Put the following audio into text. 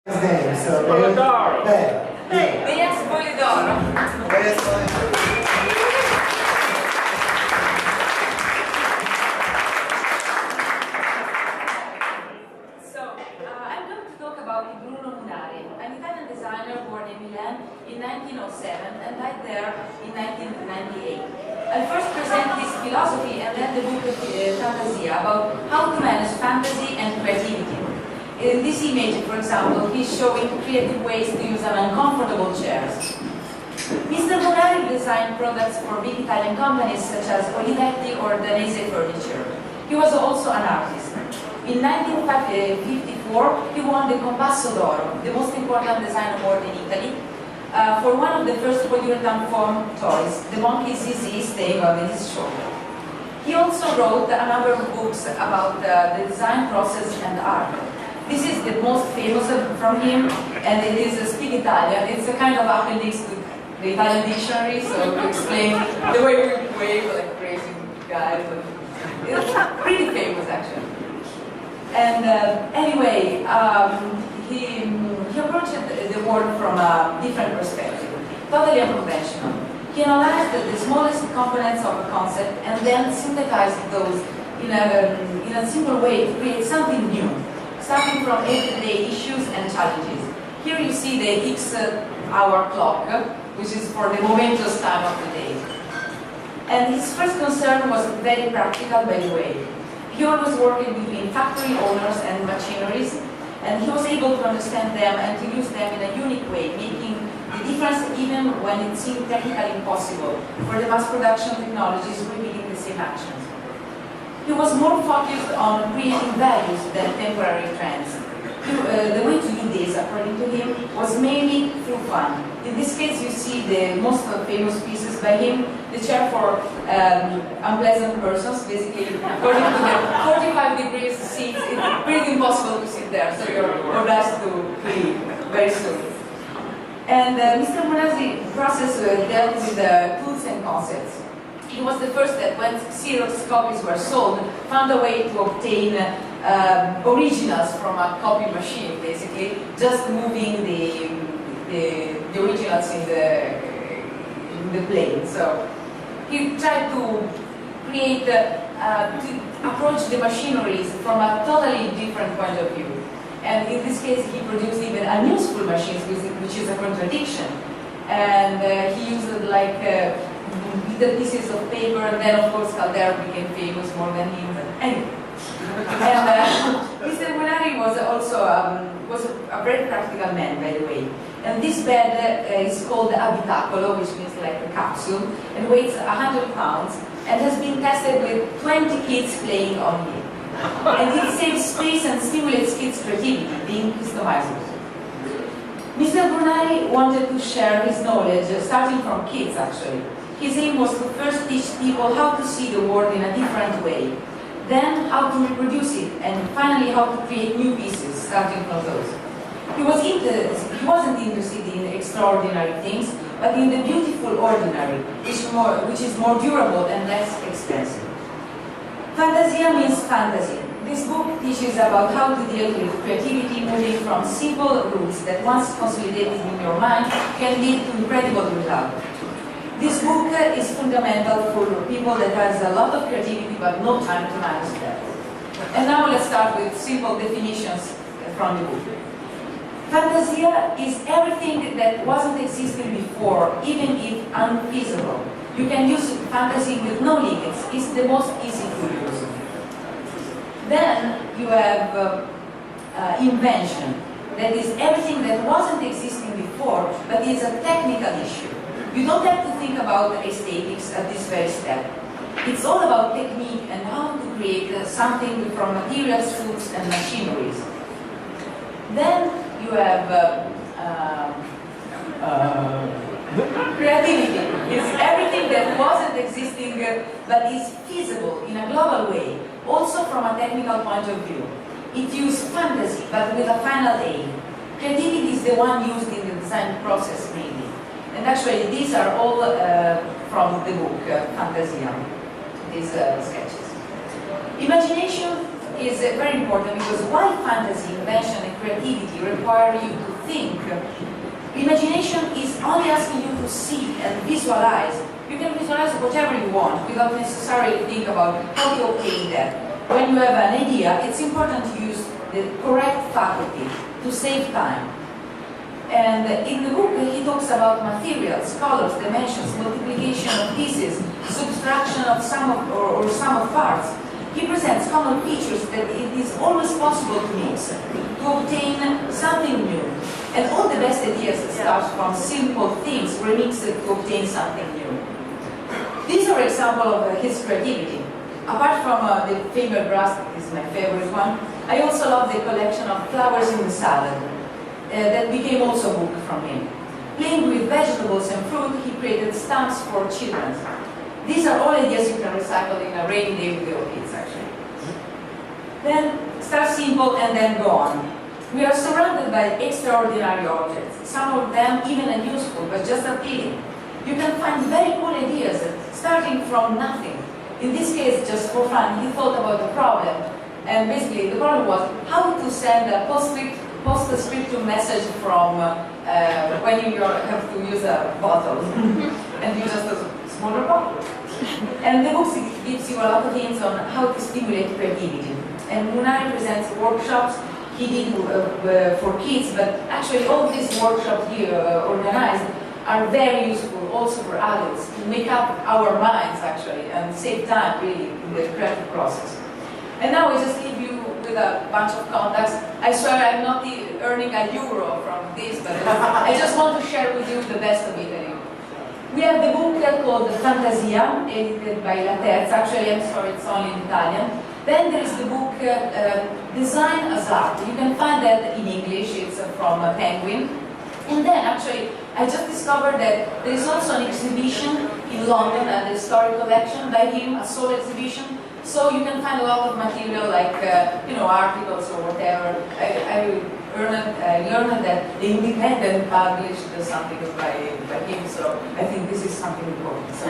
name, so Spolidoro. Bea Spolidoro. Bea Spolidoro. So, I'm going to talk about Bruno Munari, an Italian designer born in Milan in 1907 and died there in 1998. I'll first present his philosophy and then the book of Fantasia about how to manage fantasy and creativity. In this image, for example, he's showing creative ways to use an uncomfortable chairs. Mr. Munari designed products for big Italian companies such as Olivetti or Danese Furniture. He was also an artist. In 1954, he won the Compasso d'Oro, the most important design award in Italy, for one of the first polyurethane foam toys, the monkey ZZ staying on his shoulder. He also wrote a number of books about the design process and art. This is the most famous from him, and it is Speak Italian. It's a kind of appendix to the Italian dictionary, so to explain the way we wave like crazy guys. It's pretty famous, actually. And anyway, he approached the world from a different perspective, totally unconventional. He analyzed the smallest components of a concept and then synthesized those in a simple way to create something new, starting from everyday issues and challenges. Here you see the X-hour clock, which is for the momentous time of the day. And his first concern was very practical, by the way. He always worked between factory owners and machineries, and he was able to understand them and to use them in a unique way, making the difference even when it seemed technically impossible for the mass production technologies repeating the same actions. He was more focused on creating values than temporary trends. The way to do this, according to him, was mainly through fun. In this case, you see the most famous pieces by him, the chair for unpleasant persons, basically, according to the 45 degrees seats, it's pretty impossible to sit there, so you're obliged to leave very soon. And Mr. Munari's process dealt with tools and concepts. He was the first that, when Xerox copies were sold, found a way to obtain originals from a copy machine, basically, just moving the originals in the plane. So he tried to create, to approach the machineries from a totally different point of view. And in this case, he produced even unuseful machines, which is a contradiction. And he used like little pieces of paper, and then of course Caldera became famous more than him. But anyway. And Mr. Munari was also was a very practical man, by the way. And this bed is called abitacolo, which means like a capsule, and weighs 100 pounds, and has been tested with 20 kids playing on it. And it saves space and stimulates kids' creativity, being customizable. Mr. Munari wanted to share his knowledge, starting from kids, actually. His aim was to first teach people how to see the world in a different way, then how to reproduce it, and finally how to create new pieces, starting from those. He wasn't interested in extraordinary things, but in the beautiful ordinary, which is more durable and less expensive. Fantasia means fantasy. This book teaches about how to deal with creativity, moving from simple rules that once consolidated in your mind can lead to incredible results. This book is fundamental for people that has a lot of creativity but no time to manage that. And now let's start with simple definitions from the book. Fantasia is everything that wasn't existing before, even if unfeasible. You can use fantasy with no limits. It's the most easy to use. Then you have invention. That is everything that wasn't existing before, but is a technical issue. You don't have to think about aesthetics at this very step. It's all about technique and how to create something from materials, tools, and machineries. Then you have creativity. It's everything that wasn't existing but is feasible in a global way, also from a technical point of view. It uses fantasy, but with a final aim. Creativity is the one used in the design process mainly. And actually, these are all from the book, Fantasia, these sketches. Imagination is very important because while fantasy, invention, and creativity require you to think, imagination is only asking you to see and visualize. You can visualize whatever you want without necessarily think about how to obtain that. When you have an idea, it's important to use the correct faculty to save time. And in the book, he talks about materials, colors, dimensions, multiplication of pieces, subtraction of sum of, or sum of parts. He presents common features that it is always possible to mix, to obtain something new. And all the best ideas start from simple things remixed to obtain something new. These are examples of his creativity. Apart from the famous grass, that is my favorite one, I also love the collection of flowers in the salad. That became also a book from him. Playing with vegetables and fruit, he created stamps for children. These are all ideas you can recycle in a rainy day with your kids, actually. Then start simple and then go on. We are surrounded by extraordinary objects, some of them even unuseful, but just appealing. You can find very cool ideas, starting from nothing. In this case, just for fun, he thought about the problem. And basically, the problem was how to send a postscriptum message from when you have to use a bottle and use just a smaller bottle. And the book gives you a lot of hints on how to stimulate creativity. And Munari presents workshops he did for kids, but actually all these workshops he organized are very useful also for adults to make up our minds actually and save time really in the creative process. And now I just leave you with a bunch of contacts. I swear I'm not earning €1 from this, but I just want to share with you the best of Italy. We have the book called Fantasia, edited by La Terza. Actually, I'm sorry, it's only in Italian. Then there is the book Design as Art. You can find that in English. It's from Penguin. And then, actually, I just discovered that there is also an exhibition in London at the Historic Collection by him, a solo exhibition. So you can find a lot of material like, articles or whatever. I learned that the Independent published something by him, so I think this is something important. So.